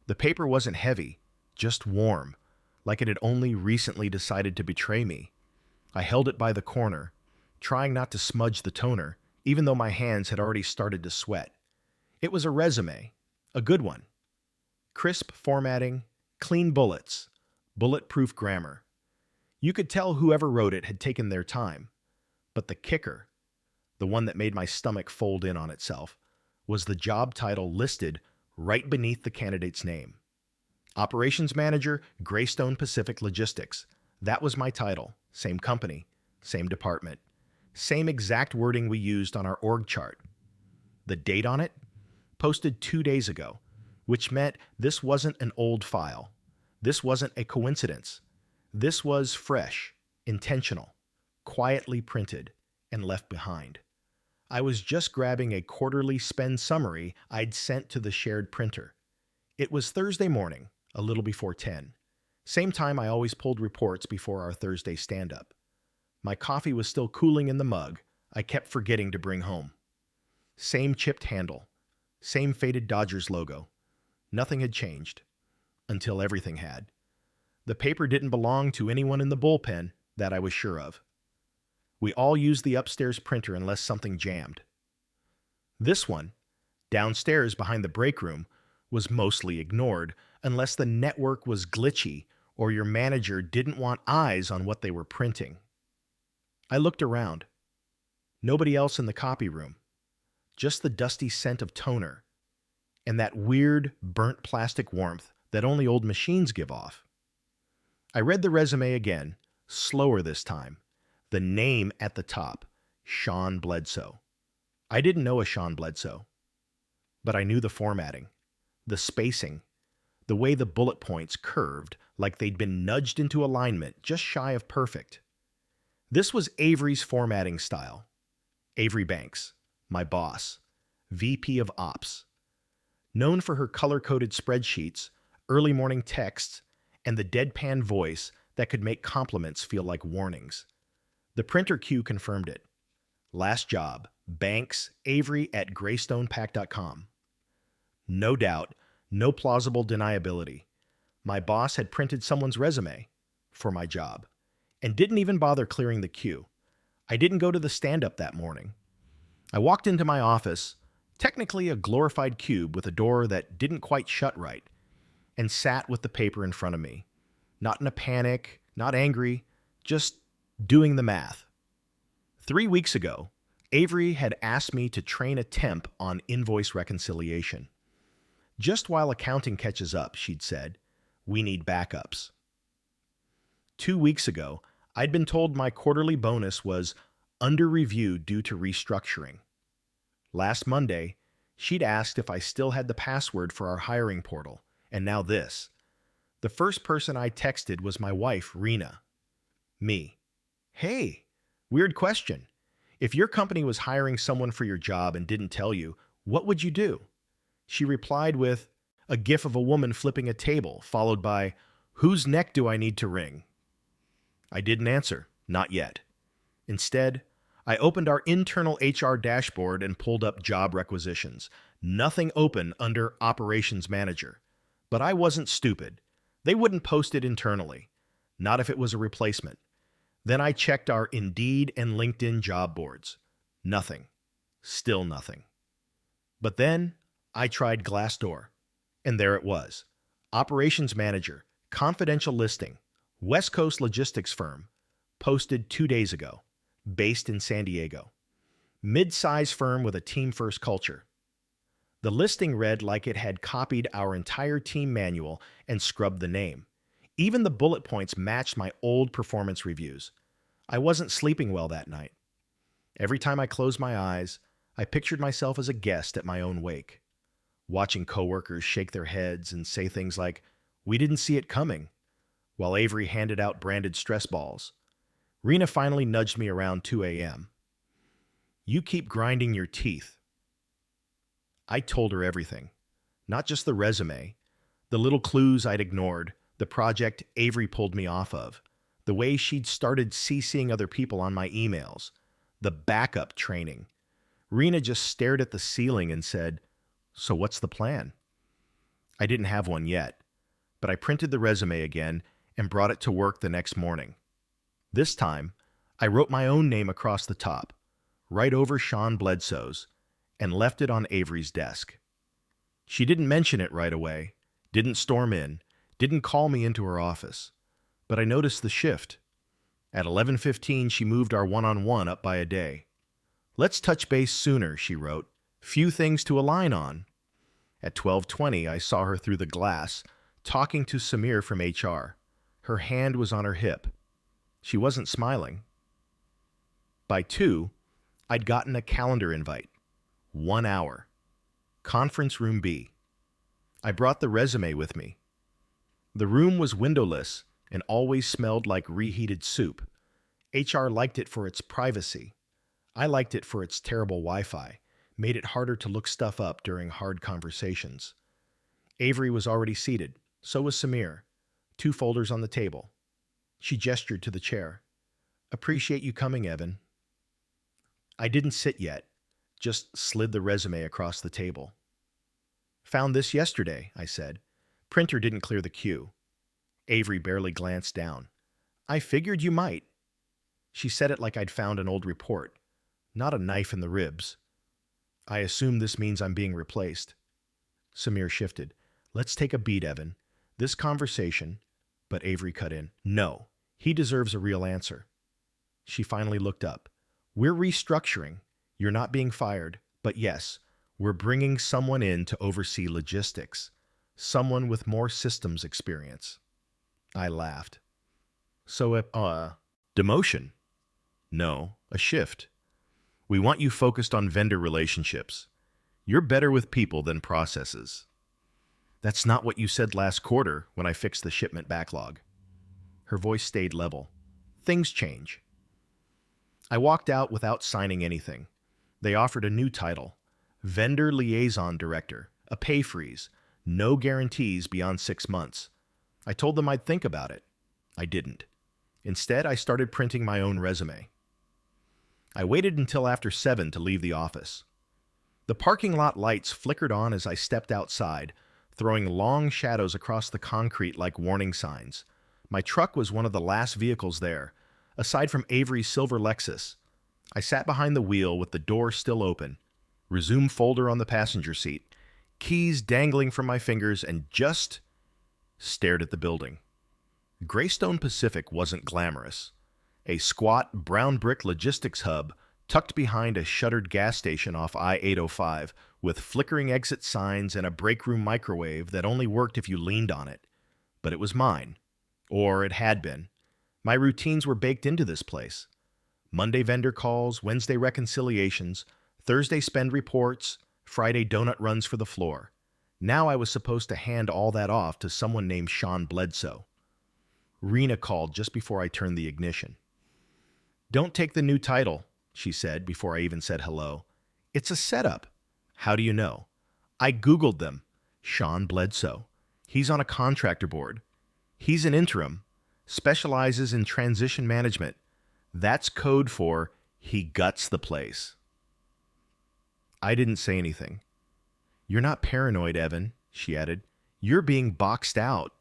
The paper wasn't heavy, just warm, like it had only recently decided to betray me. I held it by the corner, trying not to smudge the toner, even though my hands had already started to sweat. It was a resume, a good one. Crisp formatting, clean bullets, bulletproof grammar. You could tell whoever wrote it had taken their time. But the kicker, the one that made my stomach fold in on itself, was the job title listed right beneath the candidate's name. Operations Manager, Greystone Pacific Logistics. That was my title. Same company, same department, same exact wording we used on our org chart. The date on it? Posted 2 days ago, which meant this wasn't an old file. This wasn't a coincidence. This was fresh, intentional, quietly printed, and left behind. I was just grabbing a quarterly spend summary I'd sent to the shared printer. It was Thursday morning, a little before 10. Same time I always pulled reports before our Thursday stand-up. My coffee was still cooling in the mug I kept forgetting to bring home. Same chipped handle, same faded Dodgers logo. Nothing had changed. Until everything had. The paper didn't belong to anyone in the bullpen, that I was sure of. We all used the upstairs printer unless something jammed. This one, downstairs behind the break room, was mostly ignored unless the network was glitchy or your manager didn't want eyes on what they were printing. I looked around. Nobody else in the copy room. Just the dusty scent of toner and that weird, burnt plastic warmth that only old machines give off. I read the resume again, slower this time. The name at the top, Sean Bledsoe. I didn't know a Sean Bledsoe, but I knew the formatting, the spacing, the way the bullet points curved like they'd been nudged into alignment just shy of perfect. This was Avery's formatting style. Avery Banks, my boss, VP of Ops. Known for her color-coded spreadsheets, early morning texts, and the deadpan voice that could make compliments feel like warnings. The printer queue confirmed it. Last job, Banks, Avery at greystonepack.com. No doubt, no plausible deniability. My boss had printed someone's resume for my job and didn't even bother clearing the queue. I didn't go to the stand-up that morning. I walked into my office, technically a glorified cube with a door that didn't quite shut right, and sat with the paper in front of me. Not in a panic, not angry, just doing the math. 3 weeks ago, Avery had asked me to train a temp on invoice reconciliation. Just while accounting catches up, she'd said, we need backups. 2 weeks ago, I'd been told my quarterly bonus was under review due to restructuring. Last Monday, she'd asked if I still had the password for our hiring portal, and now this. The first person I texted was my wife, Rena. Me. Hey, weird question. If your company was hiring someone for your job and didn't tell you, what would you do? She replied with a gif of a woman flipping a table, followed by, whose neck do I need to wring? I didn't answer, not yet. Instead, I opened our internal HR dashboard and pulled up job requisitions. Nothing open under Operations Manager. But I wasn't stupid. They wouldn't post it internally, not if it was a replacement. Then I checked our Indeed and LinkedIn job boards. Nothing. Still nothing. But then I tried Glassdoor, and there it was. Operations Manager, confidential listing, West Coast logistics firm, posted 2 days ago, based in San Diego. Mid-size firm with a team-first culture. The listing read like it had copied our entire team manual and scrubbed the name. Even the bullet points matched my old performance reviews. I wasn't sleeping well that night. Every time I closed my eyes, I pictured myself as a guest at my own wake, watching coworkers shake their heads and say things like, we didn't see it coming, while Avery handed out branded stress balls. Rena finally nudged me around 2 a.m. You keep grinding your teeth. I told her everything, not just the resume, the little clues I'd ignored, the project Avery pulled me off of, the way she'd started CCing other people on my emails, the backup training. Rena just stared at the ceiling and said, so what's the plan? I didn't have one yet, but I printed the resume again and brought it to work the next morning. This time, I wrote my own name across the top, right over Sean Bledsoe's, and left it on Avery's desk. She didn't mention it right away, didn't storm in, didn't call me into her office, but I noticed the shift. At 11:15, she moved our one-on-one up by a day. "Let's touch base sooner," she wrote. "Few things to align on." At 12:20, I saw her through the glass, talking to Samir from HR. Her hand was on her hip. She wasn't smiling. By 2, I'd gotten a calendar invite. 1 hour. Conference room B. I brought the resume with me. The room was windowless and always smelled like reheated soup. HR liked it for its privacy. I liked it for its terrible Wi-Fi, made it harder to look stuff up during hard conversations. Avery was already seated. So was Samir. 2 folders on the table. She gestured to the chair. "Appreciate you coming, Evan." I didn't sit yet, just slid the resume across the table. "Found this yesterday," I said. "Printer didn't clear the queue." Avery barely glanced down. "I figured you might." She said it like I'd found an old report, not a knife in the ribs. "I assume this means I'm being replaced." Samir shifted. "Let's take a beat, Evan. This conversation—" But Avery cut in. "No, he deserves a real answer." She finally looked up. "We're restructuring. You're not being fired, but yes, we're bringing someone in to oversee logistics. Someone with more systems experience." I laughed. "So, demotion?" "No, a shift. We want you focused on vendor relationships. You're better with people than processes." "That's not what you said last quarter when I fixed the shipment backlog." Her voice stayed level. "Things change." I walked out without signing anything. They offered a new title, Vendor Liaison Director, a pay freeze, no guarantees beyond 6 months. I told them I'd think about it. I didn't. Instead, I started printing my own resume. I waited until after 7 to leave the office. The parking lot lights flickered on as I stepped outside, throwing long shadows across the concrete like warning signs. My truck was one of the last vehicles there, aside from Avery's silver Lexus. I sat behind the wheel with the door still open, resume folder on the passenger seat, keys dangling from my fingers, and just stared at the building. Greystone Pacific wasn't glamorous. A squat, brown brick logistics hub tucked behind a shuttered gas station off I-805 with flickering exit signs and a break room microwave that only worked if you leaned on it. But it was mine. Or it had been. My routines were baked into this place. Monday vendor calls, Wednesday reconciliations, Thursday spend reports, Friday donut runs for the floor. Now I was supposed to hand all that off to someone named Sean Bledsoe. Rena called just before I turned the ignition. "Don't take the new title," she said before I even said hello. "It's a setup." "How do you know?" "I Googled them. Sean Bledsoe. He's on a contractor board. He's an interim, specializes in transition management. That's code for he guts the place." I didn't say anything. "You're not paranoid, Evan," she added. "You're being boxed out."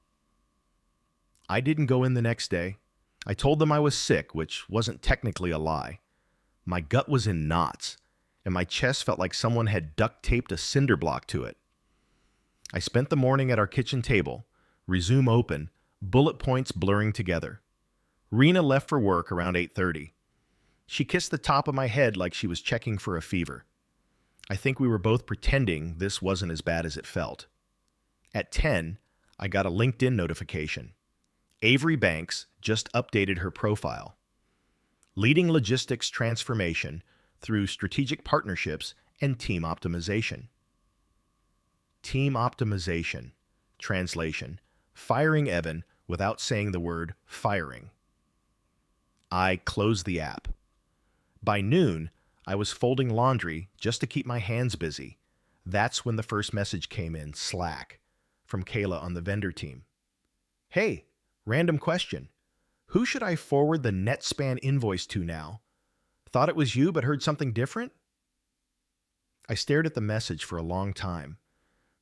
I didn't go in the next day. I told them I was sick, which wasn't technically a lie. My gut was in knots, and my chest felt like someone had duct taped a cinder block to it. I spent the morning at our kitchen table, resume open, bullet points blurring together. Rena left for work around 8:30. She kissed the top of my head like she was checking for a fever. I think we were both pretending this wasn't as bad as it felt. At 10, I got a LinkedIn notification. Avery Banks just updated her profile. Leading logistics transformation through strategic partnerships and team optimization. Team optimization. Translation: firing Evan without saying the word firing. I closed the app. By noon, I was folding laundry just to keep my hands busy. That's when the first message came in, Slack, from Kayla on the vendor team. "Hey, random question. Who should I forward the NetSpan invoice to now? Thought it was you but heard something different?" I stared at the message for a long time.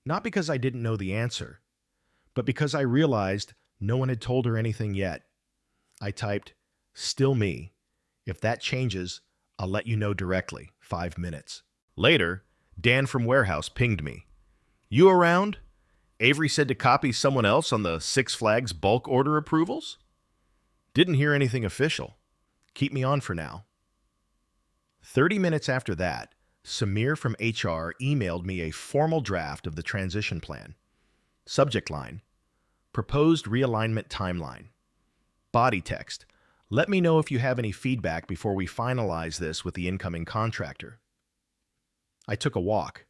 Not because I didn't know the answer, but because I realized no one had told her anything yet. I typed, "Still me. If that changes, I'll let you know directly. 5 minutes." Later, Dan from warehouse pinged me. "You around? Avery said to copy someone else on the Six Flags bulk order approvals? Didn't hear anything official. Keep me on for now." 30 minutes after that, Samir from HR emailed me a formal draft of the transition plan. Subject line: proposed realignment timeline. Body text: let me know if you have any feedback before we finalize this with the incoming contractor. I took a walk.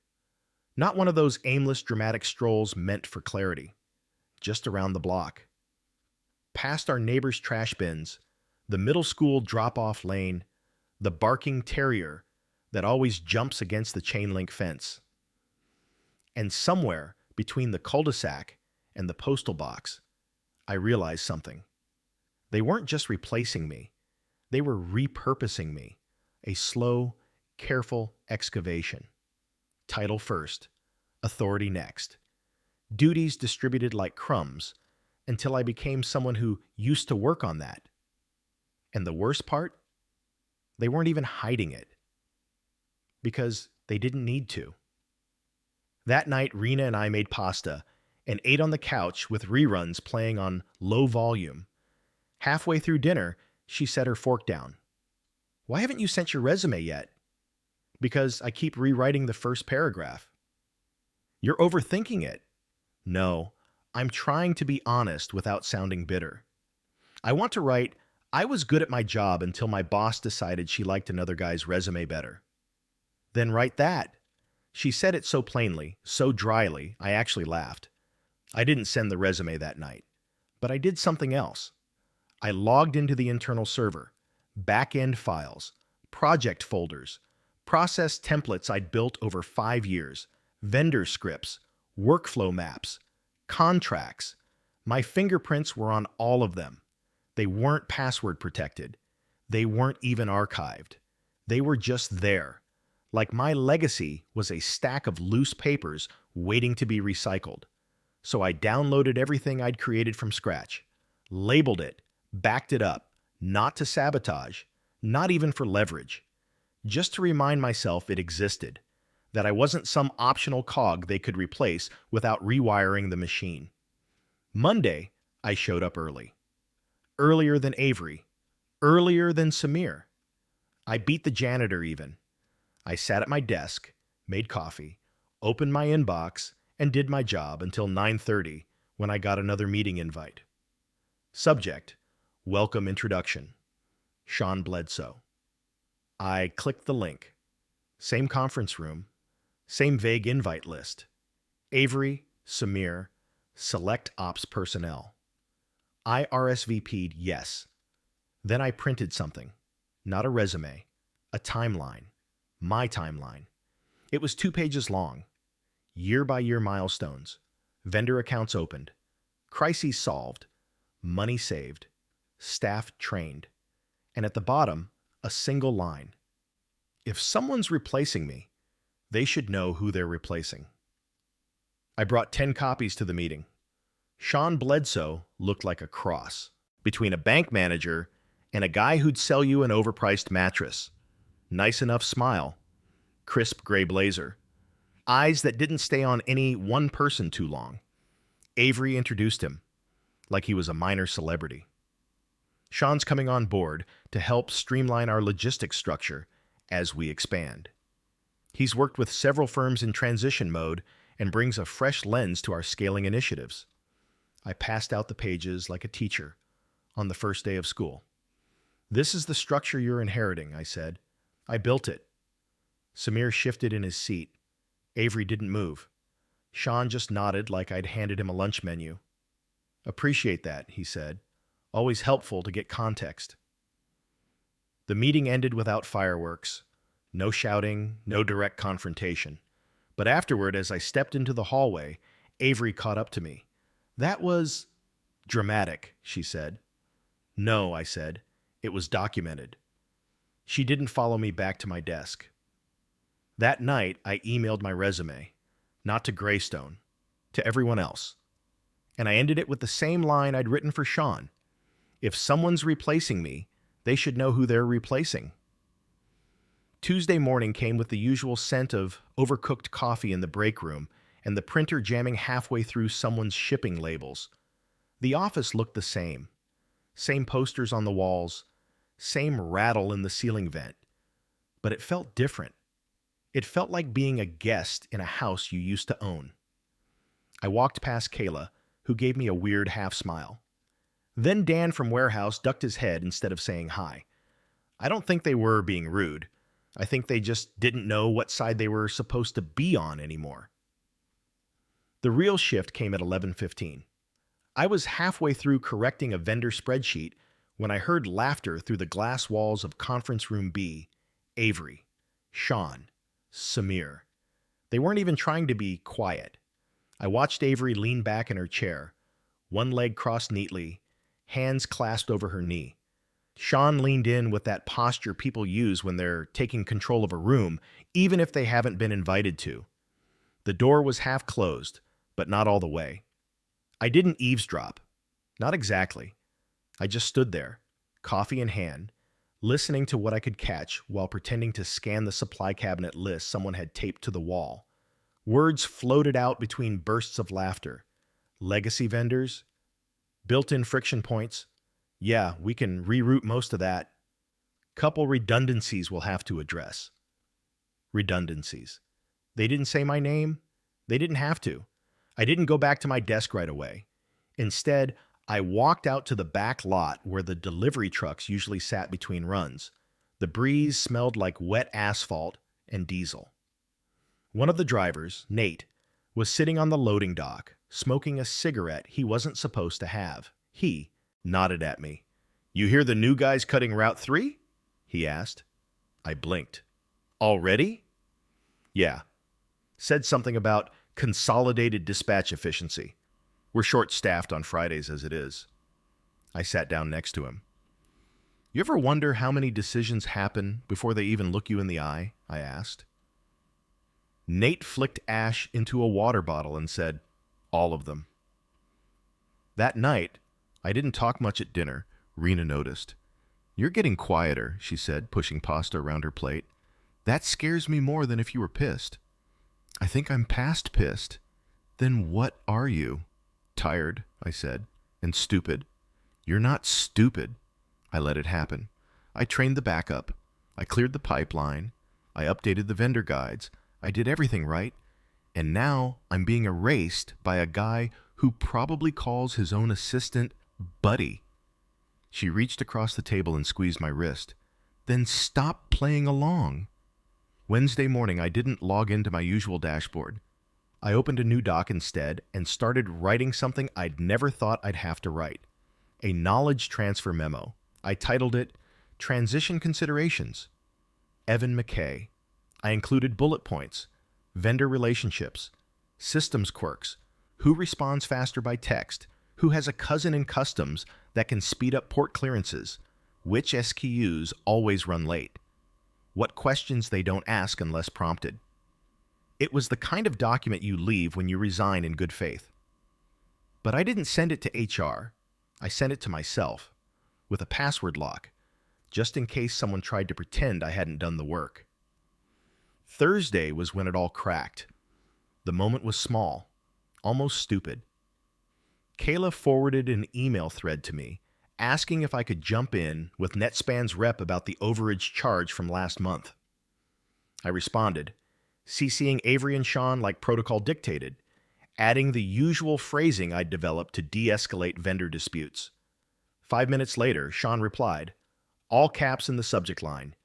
Not one of those aimless dramatic strolls meant for clarity. Just around the block. Past our neighbor's trash bins, the middle school drop-off lane, the barking terrier that always jumps against the chain link fence. And somewhere between the cul-de-sac and the postal box, I realized something. They weren't just replacing me. They were repurposing me. A slow, careful excavation. Title first, authority next. Duties distributed like crumbs until I became someone who used to work on that. And the worst part? They weren't even hiding it. Because they didn't need to. That night, Rena and I made pasta and ate on the couch with reruns playing on low volume. Halfway through dinner, she set her fork down. "Why haven't you sent your resume yet?" "Because I keep rewriting the first paragraph." "You're overthinking it." "No, I'm trying to be honest without sounding bitter. I want to write, I was good at my job until my boss decided she liked another guy's resume better." "Then write that." She said it so plainly, so dryly, I actually laughed. I didn't send the resume that night, but I did something else. I logged into the internal server, back-end files, project folders, process templates I'd built over 5 years, vendor scripts, workflow maps, contracts. My fingerprints were on all of them. They weren't password protected. They weren't even archived. They were just there. Like my legacy was a stack of loose papers waiting to be recycled. So I downloaded everything I'd created from scratch, labeled it, backed it up, not to sabotage, not even for leverage, just to remind myself it existed, that I wasn't some optional cog they could replace without rewiring the machine. Monday, I showed up early. Earlier than Avery. Earlier than Samir. I beat the janitor even. I sat at my desk, made coffee, opened my inbox, and did my job until 9:30 when I got another meeting invite. Subject: welcome introduction. Sean Bledsoe. I clicked the link. Same conference room, same vague invite list. Avery, Samir, select ops personnel. I RSVP'd yes. Then I printed something. Not a resume, a timeline. My timeline. It was 2 pages long. Year-by-year milestones. Vendor accounts opened. Crises solved. Money saved. Staff trained. And at the bottom, a single line. If someone's replacing me, they should know who they're replacing. I brought 10 copies to the meeting. Sean Bledsoe looked like a cross between a bank manager and a guy who'd sell you an overpriced mattress. Nice enough smile. Crisp gray blazer. Eyes that didn't stay on any one person too long. Avery introduced him, like he was a minor celebrity. Sean's coming on board to help streamline our logistics structure as we expand. He's worked with several firms in transition mode and brings a fresh lens to our scaling initiatives. I passed out the pages like a teacher on the first day of school. "This is the structure you're inheriting," I said. "I built it." Samir shifted in his seat. Avery didn't move. Sean just nodded like I'd handed him a lunch menu. "Appreciate that," he said. "Always helpful to get context." The meeting ended without fireworks. No shouting, no direct confrontation. But afterward, as I stepped into the hallway, Avery caught up to me. "That was dramatic," she said. "No," I said. "It was documented." She didn't follow me back to my desk. That night, I emailed my resume, not to Greystone, to everyone else. And I ended it with the same line I'd written for Sean. If someone's replacing me, they should know who they're replacing. Tuesday morning came with the usual scent of overcooked coffee in the break room and the printer jamming halfway through someone's shipping labels. The office looked the same. Same posters on the walls, same rattle in the ceiling vent. But it felt different. It felt like being a guest in a house you used to own. I walked past Kayla, who gave me a weird half-smile. Then Dan from warehouse ducked his head instead of saying hi. I don't think they were being rude. I think they just didn't know what side they were supposed to be on anymore. The real shift came at 11:15. I was halfway through correcting a vendor spreadsheet when I heard laughter through the glass walls of Conference Room B. Avery, Sean, Samir. They weren't even trying to be quiet. I watched Avery lean back in her chair, one leg crossed neatly, hands clasped over her knee. Sean leaned in with that posture people use when they're taking control of a room, even if they haven't been invited to. The door was half closed, but not all the way. I didn't eavesdrop. Not exactly. I just stood there, coffee in hand, listening to what I could catch while pretending to scan the supply cabinet list someone had taped to the wall. Words floated out between bursts of laughter. Legacy vendors, built-in friction points. Yeah, we can reroute most of that. Couple redundancies we'll have to address. Redundancies. They didn't say my name. They didn't have to. I didn't go back to my desk right away. Instead, I walked out to the back lot where the delivery trucks usually sat between runs. The breeze smelled like wet asphalt and diesel. One of the drivers, Nate, was sitting on the loading dock, smoking a cigarette he wasn't supposed to have. He nodded at me. "You hear the new guys cutting Route 3?" he asked. I blinked. "Already?" "Yeah." Said something about consolidated dispatch efficiency. "We're short-staffed on Fridays as it is." I sat down next to him. "You ever wonder how many decisions happen before they even look you in the eye?" I asked. Nate flicked ash into a water bottle and said, "All of them." That night, I didn't talk much at dinner. Rena noticed. "You're getting quieter," she said, pushing pasta around her plate. "That scares me more than if you were pissed." "I think I'm past pissed." "Then what are you?" "Tired," I said, "and stupid." "You're not stupid." I let it happen. I trained the backup. I cleared the pipeline. I updated the vendor guides. I did everything right. And now I'm being erased by a guy who probably calls his own assistant Buddy. She reached across the table and squeezed my wrist. "Then stop playing along." Wednesday morning, I didn't log into my usual dashboard. I opened a new doc instead and started writing something I'd never thought I'd have to write. A knowledge transfer memo. I titled it Transition Considerations. Evan McKay. I included bullet points, vendor relationships, systems quirks, who responds faster by text, who has a cousin in customs that can speed up port clearances, which SKUs always run late, what questions they don't ask unless prompted. It was the kind of document you leave when you resign in good faith. But I didn't send it to HR. I sent it to myself, with a password lock, just in case someone tried to pretend I hadn't done the work. Thursday was when it all cracked. The moment was small, almost stupid. Kayla forwarded an email thread to me, asking if I could jump in with NetSpan's rep about the overage charge from last month. I responded, CCing Avery and Sean like protocol dictated, adding the usual phrasing I'd developed to de-escalate vendor disputes. 5 minutes later, Sean replied, all caps in the subject line,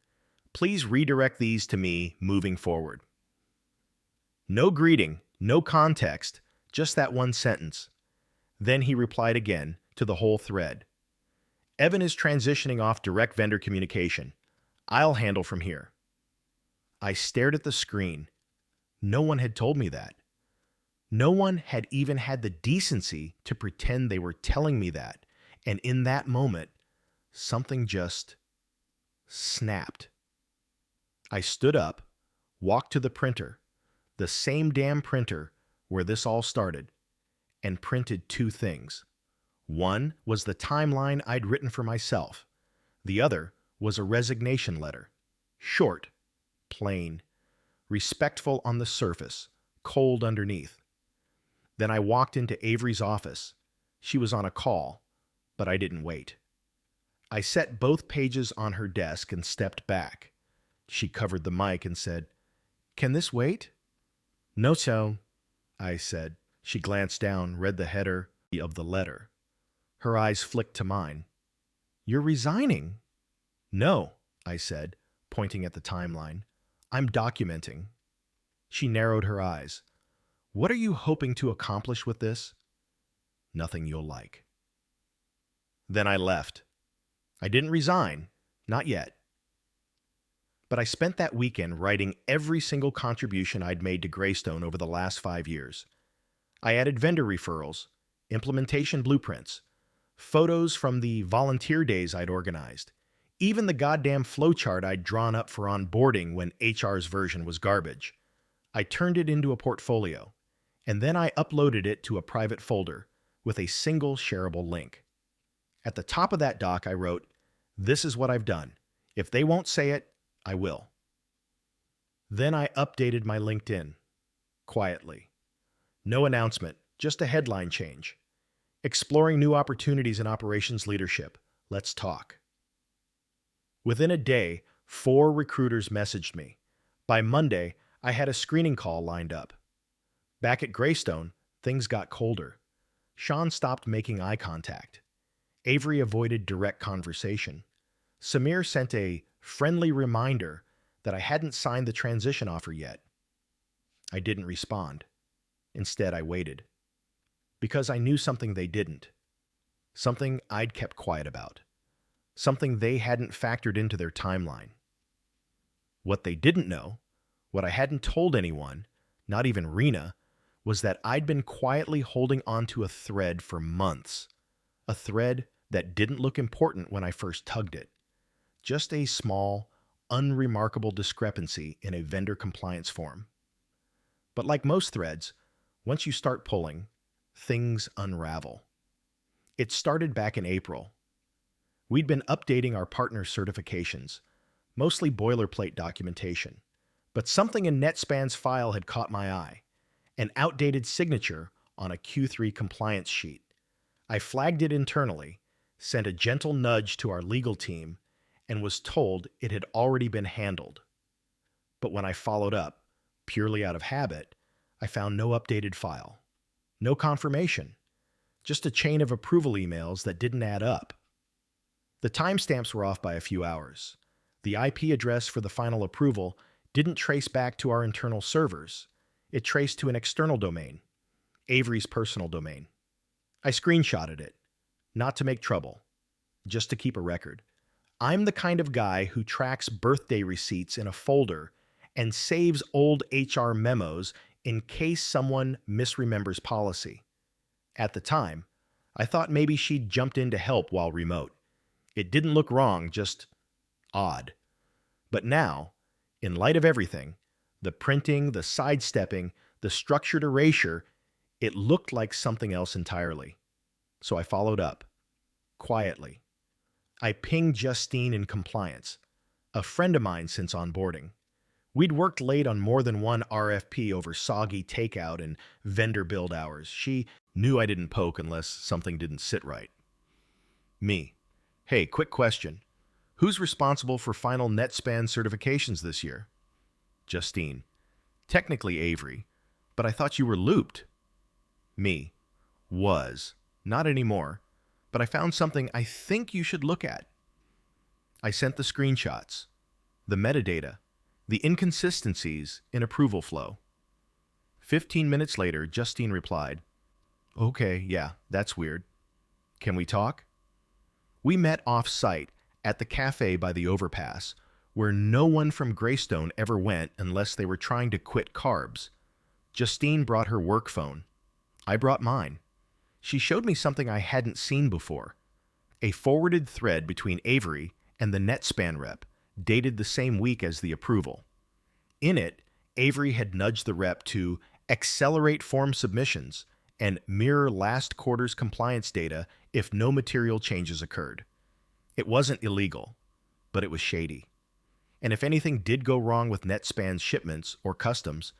"Please redirect these to me moving forward." No greeting, no context, just that one sentence. Then he replied again to the whole thread. "Evan is transitioning off direct vendor communication. I'll handle from here." I stared at the screen. No one had told me that. No one had even had the decency to pretend they were telling me that. And in that moment, something just snapped. I stood up, walked to the printer, the same damn printer where this all started, and printed two things. One was the timeline I'd written for myself. The other was a resignation letter. Short, plain, respectful on the surface, cold underneath. Then I walked into Avery's office. She was on a call, but I didn't wait. I set both pages on her desk and stepped back. She covered the mic and said, "Can this wait?" "No, so," I said. She glanced down, read the header of the letter. Her eyes flicked to mine. "You're resigning?" "No," I said, pointing at the timeline. "I'm documenting." She narrowed her eyes. "What are you hoping to accomplish with this?" "Nothing you'll like." Then I left. I didn't resign, not yet. But I spent that weekend writing every single contribution I'd made to Greystone over the last 5 years. I added vendor referrals, implementation blueprints, photos from the volunteer days I'd organized, even the goddamn flowchart I'd drawn up for onboarding when HR's version was garbage. I turned it into a portfolio, and then I uploaded it to a private folder with a single shareable link. At the top of that doc, I wrote, "This is what I've done. If they won't say it, I will." Then I updated my LinkedIn, quietly. No announcement, just a headline change. "Exploring new opportunities in operations leadership. Let's talk." Within a day, 4 recruiters messaged me. By Monday, I had a screening call lined up. Back at Greystone, things got colder. Sean stopped making eye contact. Avery avoided direct conversation. Samir sent a friendly reminder that I hadn't signed the transition offer yet. I didn't respond. Instead, I waited. Because I knew something they didn't. Something I'd kept quiet about. Something they hadn't factored into their timeline. What they didn't know, what I hadn't told anyone, not even Rena, was that I'd been quietly holding onto a thread for months. A thread that didn't look important when I first tugged it. Just a small, unremarkable discrepancy in a vendor compliance form. But like most threads, once you start pulling, things unravel. It started back in April. We'd been updating our partner certifications, mostly boilerplate documentation, but something in NetSpan's file had caught my eye, an outdated signature on a Q3 compliance sheet. I flagged it internally, sent a gentle nudge to our legal team, and was told it had already been handled. But when I followed up, purely out of habit, I found no updated file. No confirmation. Just a chain of approval emails that didn't add up. The timestamps were off by a few hours. The IP address for the final approval didn't trace back to our internal servers. It traced to an external domain, Avery's personal domain. I screenshotted it, not to make trouble, just to keep a record. I'm the kind of guy who tracks birthday receipts in a folder and saves old HR memos in case someone misremembers policy. At the time, I thought maybe she'd jumped in to help while remote. It didn't look wrong, just odd. But now, in light of everything, the printing, the sidestepping, the structured erasure, it looked like something else entirely. So I followed up, quietly. I pinged Justine in compliance, a friend of mine since onboarding. We'd worked late on more than one RFP over soggy takeout and vendor build hours. She knew I didn't poke unless something didn't sit right. Me. "Hey, quick question. Who's responsible for final NetSpan certifications this year?" Justine. "Technically Avery, but I thought you were looped." Me. "Was. Not anymore. But I found something I think you should look at." I sent the screenshots, the metadata, the inconsistencies in approval flow. 15 minutes later, Justine replied, "Okay, yeah, that's weird. Can we talk?" We met off-site at the cafe by the overpass, where no one from Greystone ever went unless they were trying to quit carbs. Justine brought her work phone. I brought mine. She showed me something I hadn't seen before. A forwarded thread between Avery and the NetSpan rep, dated the same week as the approval. In it, Avery had nudged the rep to accelerate form submissions and mirror last quarter's compliance data if no material changes occurred. It wasn't illegal, but it was shady. And if anything did go wrong with NetSpan's shipments or customs,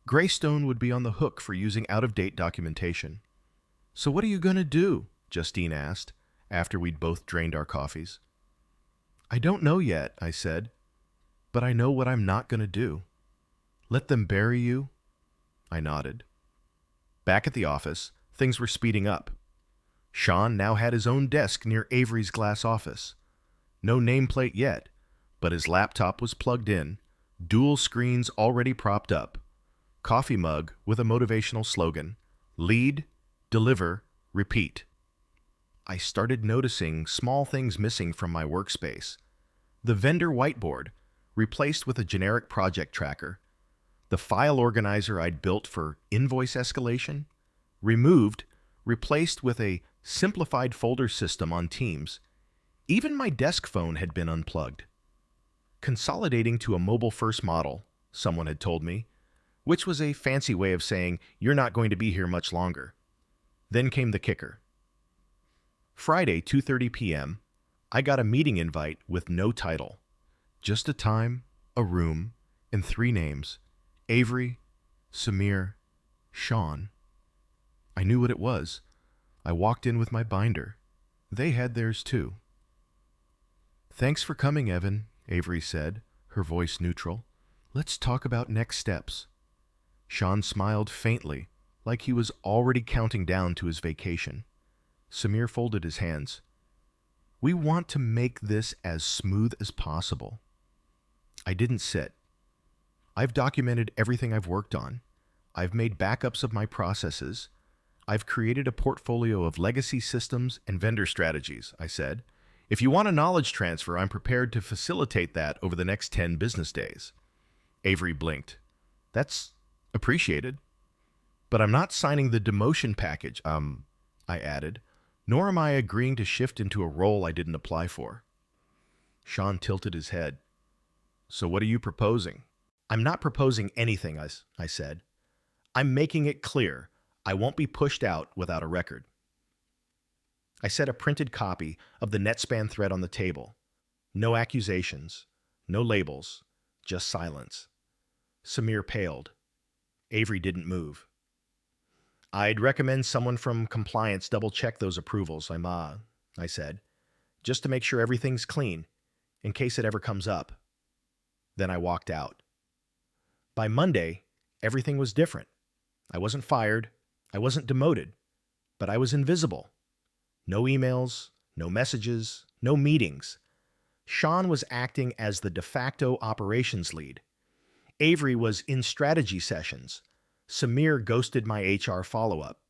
Greystone would be on the hook for using out-of-date documentation. "So what are you going to do?" Justine asked, after we'd both drained our coffees. "I don't know yet," I said, "but I know what I'm not going to do." "Let them bury you?" I nodded. Back at the office, things were speeding up. Sean now had his own desk near Avery's glass office. No nameplate yet, but his laptop was plugged in, dual screens already propped up, coffee mug with a motivational slogan, "Lead, deliver, repeat." I started noticing small things missing from my workspace. The vendor whiteboard, replaced with a generic project tracker. The file organizer I'd built for invoice escalation, removed, replaced with a simplified folder system on Teams. Even my desk phone had been unplugged. Consolidating to a mobile-first model, someone had told me, which was a fancy way of saying, "You're not going to be here much longer." Then came the kicker. Friday, 2:30 p.m., I got a meeting invite with no title. Just a time, a room, and 3 names: Avery, Samir, Sean. I knew what it was. I walked in with my binder. They had theirs too. "Thanks for coming, Evan," Avery said, her voice neutral. "Let's talk about next steps." Sean smiled faintly, like he was already counting down to his vacation. Samir folded his hands. "We want to make this as smooth as possible." I didn't sit. I've documented everything I've worked on. I've made backups of my processes. I've created a portfolio of legacy systems and vendor strategies, I said. "If you want a knowledge transfer, I'm prepared to facilitate that over the next 10 business days." Avery blinked. "That's appreciated. But I'm not signing the demotion package, I added, nor am I agreeing to shift into a role I didn't apply for." Sean tilted his head. "So what are you proposing?" "I'm not proposing anything," I said. "I'm making it clear I won't be pushed out without a record." I set a printed copy of the NetSpan thread on the table. No accusations, no labels, just silence. Samir paled. Avery didn't move. "I'd recommend someone from compliance double-check those approvals, I said, just to make sure everything's clean, in case it ever comes up." Then I walked out. By Monday, everything was different. I wasn't fired, I wasn't demoted, but I was invisible. No emails, no messages, no meetings. Sean was acting as the de facto operations lead. Avery was in strategy sessions. Samir ghosted my HR follow-up.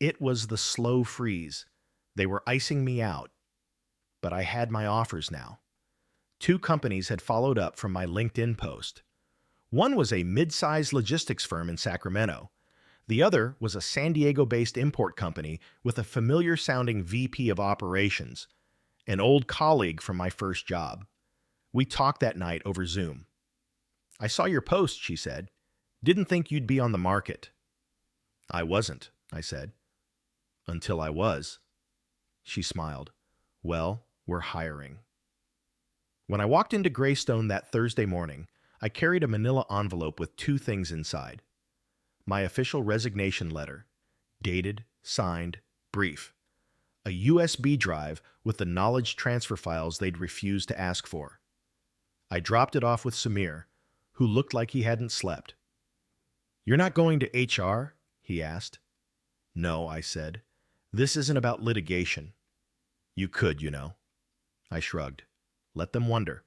It was the slow freeze. They were icing me out. But I had my offers now. 2 companies had followed up from my LinkedIn post. One was a mid-sized logistics firm in Sacramento. The other was a San Diego-based import company with a familiar-sounding VP of operations, an old colleague from my first job. We talked that night over Zoom. "I saw your post," she said. "Didn't think you'd be on the market." "I wasn't," I said. "Until I was." She smiled. "Well, we're hiring." When I walked into Greystone that Thursday morning, I carried a manila envelope with 2 things inside. My official resignation letter, dated, signed, brief. A USB drive with the knowledge transfer files they'd refused to ask for. I dropped it off with Samir, who looked like he hadn't slept. "You're not going to HR?" he asked. "No," I said. "This isn't about litigation." "You could, you know." I shrugged. "Let them wonder."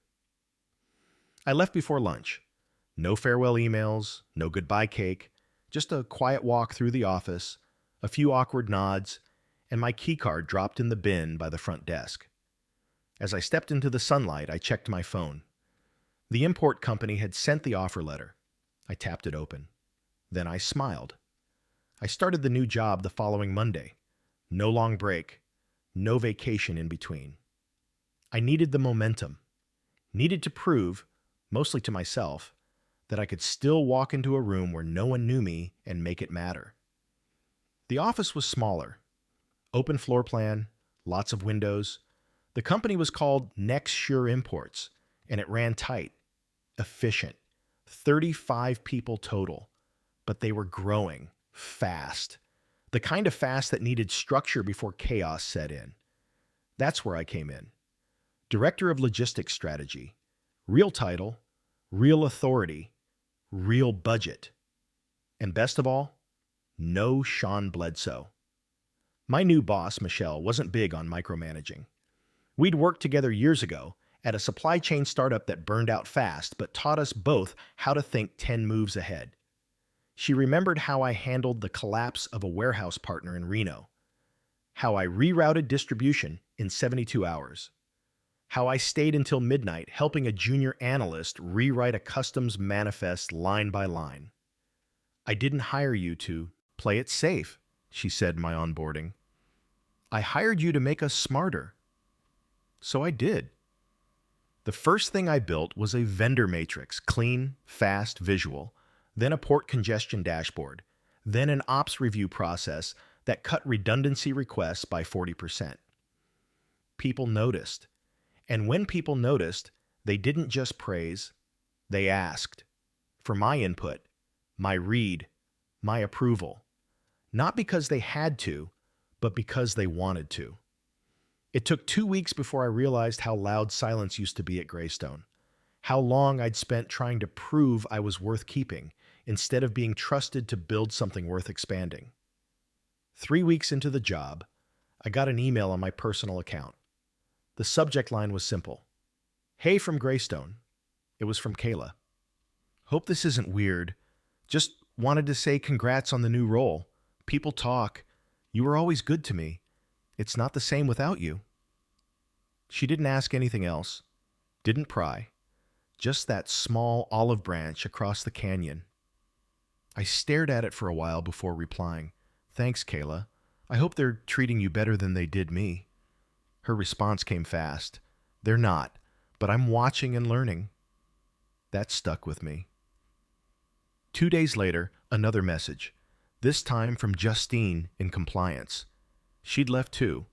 I left before lunch. No farewell emails, no goodbye cake, just a quiet walk through the office, a few awkward nods, and my keycard dropped in the bin by the front desk. As I stepped into the sunlight, I checked my phone. The import company had sent the offer letter. I tapped it open. Then I smiled. I started the new job the following Monday. No long break, no vacation in between. I needed the momentum. Needed to prove, mostly to myself, that I could still walk into a room where no one knew me and make it matter. The office was smaller. Open floor plan, lots of windows. The company was called Next Sure Imports, and it ran tight, efficient. 35 people total, but they were growing fast. The kind of fast that needed structure before chaos set in. That's where I came in. Director of Logistics Strategy. Real title, real authority, real budget. And best of all, no Sean Bledsoe. My new boss, Michelle, wasn't big on micromanaging. We'd worked together years ago at a supply chain startup that burned out fast but taught us both how to think 10 moves ahead. She remembered how I handled the collapse of a warehouse partner in Reno, how I rerouted distribution in 72 hours, how I stayed until midnight helping a junior analyst rewrite a customs manifest line by line. I didn't hire you to play it safe, she said in my onboarding. I hired you to make us smarter. So I did. The first thing I built was a vendor matrix, clean, fast, visual, then a port congestion dashboard, then an ops review process that cut redundancy requests by 40%. People noticed. And when people noticed, they didn't just praise, they asked for my input, my read, my approval. Not because they had to, but because they wanted to. It took 2 weeks before I realized how loud silence used to be at Greystone, how long I'd spent trying to prove I was worth keeping instead of being trusted to build something worth expanding. 3 weeks into the job, I got an email on my personal account. The subject line was simple. Hey from Greystone. It was from Kayla. Hope this isn't weird. Just wanted to say congrats on the new role. People talk. You were always good to me. It's not the same without you. She didn't ask anything else, didn't pry, just that small olive branch across the canyon. I stared at it for a while before replying, Thanks, Kayla. I hope they're treating you better than they did me. Her response came fast. They're not, but I'm watching and learning. That stuck with me. 2 days later, another message, this time from Justine in compliance. She'd left too.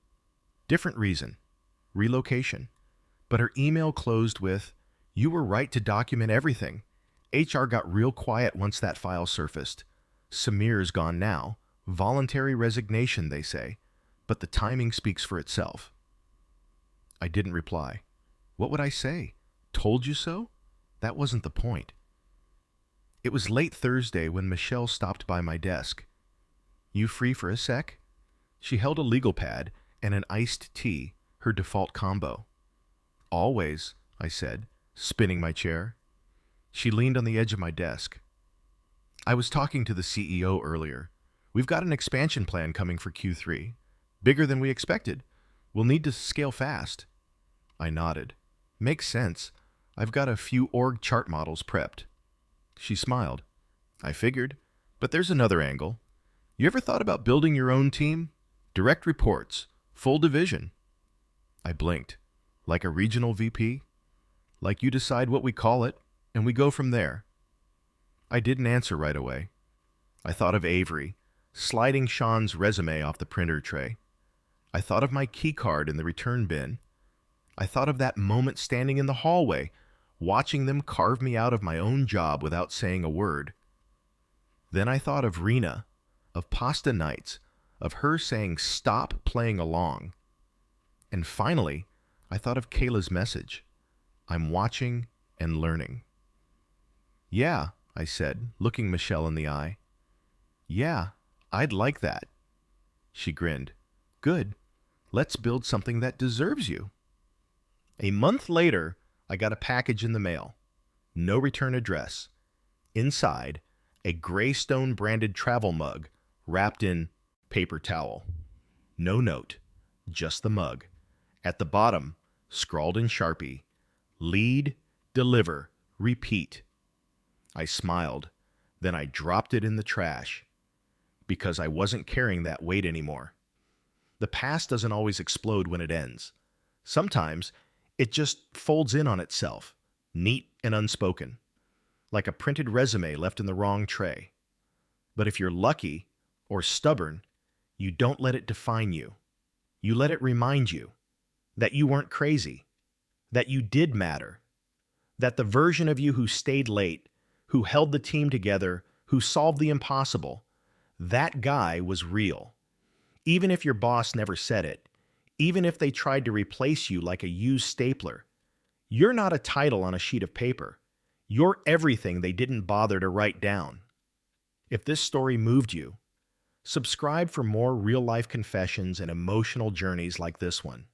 Different reason. Relocation. But her email closed with, You were right to document everything. HR got real quiet once that file surfaced. Samir's gone now. Voluntary resignation, they say. But the timing speaks for itself. I didn't reply. What would I say? Told you so? That wasn't the point. It was late Thursday when Michelle stopped by my desk. You free for a sec? She held a legal pad and an iced tea, her default combo. Always, I said, spinning my chair. She leaned on the edge of my desk. I was talking to the CEO earlier. We've got an expansion plan coming for Q3. Bigger than we expected. We'll need to scale fast. I nodded. Makes sense. I've got a few org chart models prepped. She smiled. I figured. But there's another angle. You ever thought about building your own team? Direct reports. Full division. I blinked. Like a regional VP? Like you decide what we call it, and we go from there. I didn't answer right away. I thought of Avery, sliding Sean's resume off the printer tray. I thought of my key card in the return bin. I thought of that moment standing in the hallway, watching them carve me out of my own job without saying a word. Then I thought of Rena, of pasta nights, of her saying stop playing along. And finally, I thought of Kayla's message. I'm watching and learning. Yeah, I said, looking Michelle in the eye. Yeah, I'd like that. She grinned. Good. Let's build something that deserves you. A month later, I got a package in the mail. No return address. Inside, a Greystone-branded travel mug wrapped in paper towel. No note, just the mug. At the bottom, scrawled in Sharpie, lead, deliver, repeat. I smiled. Then I dropped it in the trash because I wasn't carrying that weight anymore. The past doesn't always explode when it ends. Sometimes it just folds in on itself, neat and unspoken, like a printed resume left in the wrong tray. But if you're lucky or stubborn, You don't let it define you. You let it remind you that you weren't crazy, that you did matter, that the version of you who stayed late, who held the team together, who solved the impossible, that guy was real. Even if your boss never said it, even if they tried to replace you like a used stapler, you're not a title on a sheet of paper. You're everything they didn't bother to write down. If this story moved you, subscribe for more real-life confessions and emotional journeys like this one.